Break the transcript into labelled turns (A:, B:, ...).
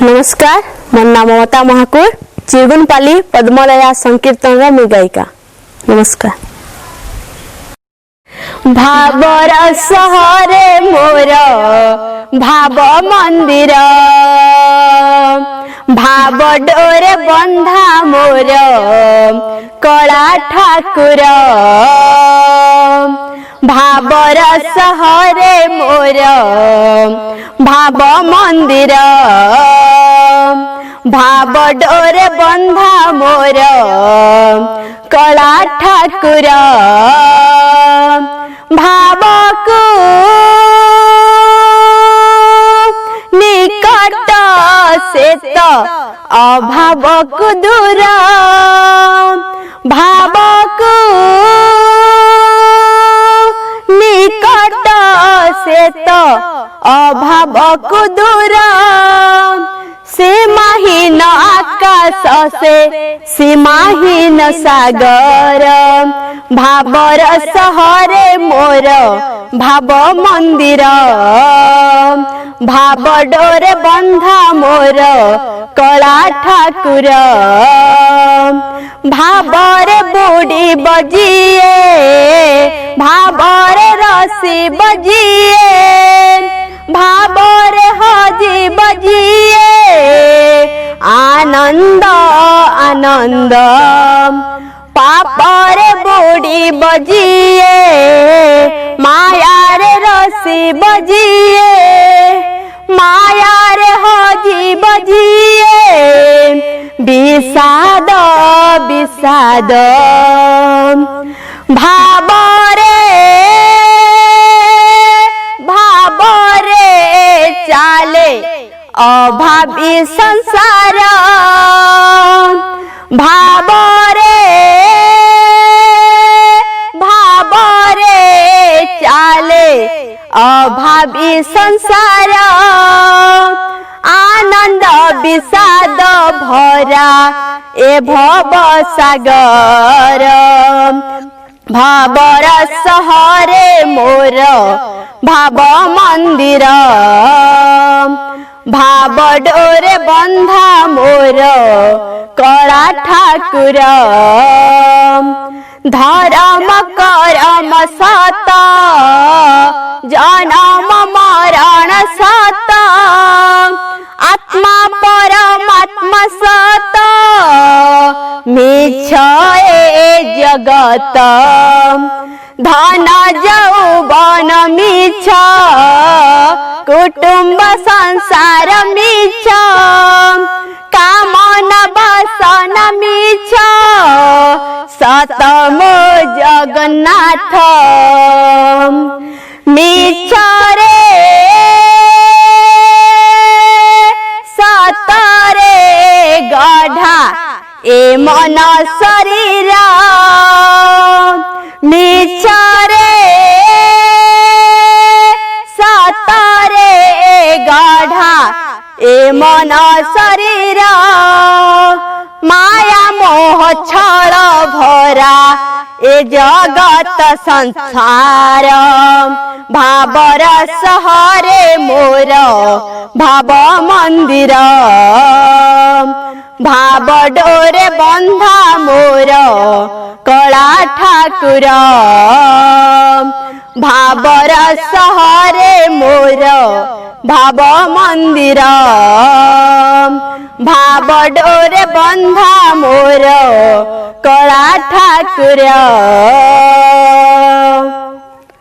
A: नमस्कार, मोर नाम ममता महाकुर, चिरगुनपाली पद्मलया संकीर्तन में गायिका। नमस्कार। भावर सहरे मोर भाव मंदिर, भाव डोरे बंधा मोर कला ठाकुर। भावर सहरे मोर भाव मंदिर, भाव डोरे बंधा मोर कला ठाकुर। भावकु निकट से तो अभावकु दूर, भावकु निकट से तो अभावकु दूर। सीमाहीन आकाश से सीमाहीन सागर, भावर सहरे मोर भाव मंदिर, भाव डोरे बंधा मोर कला ठाकुर। भावरे बुड़ी बजिए, भावरे रसी बजिए, भावरे हजी बजिए, आनंद आनंद। पापरे बुड़ी बजिए, मायारे रसी बजिए, मायारे हजी बजिए, विषाद विषाद। भावरे भावरे चाले अभावी संसार, भावरे भावरे चाले अभावी संसार। आनंद विषाद भरा ए भव सागर, भावर सहरे मोर भाव मंदिर, भाव डोरे बंधा मोर कला ठाकुर। धर्म करम सत जनम मरण सत, आत्मा परमात्मा सत, मिछ ए जगत। धन यौवन मिछ, कुटुंब संसार मिछ, कामना वासन मिछ, सतमो जगन्नाथ मिछ रे सतरे गढ़ा ए मन शरीर। मिछ रे सतरे गढ़ा ए मन शरीर। माया मोह छल भरा ए जगत संसार, भावर सहरे मोर भाव मंदिर, भाव डोरे बंधा मोर कला ठाकुर। भावर सहरे मोर भाव मंदिर, भाव डोरे बंधा मोर कला ठाकुर।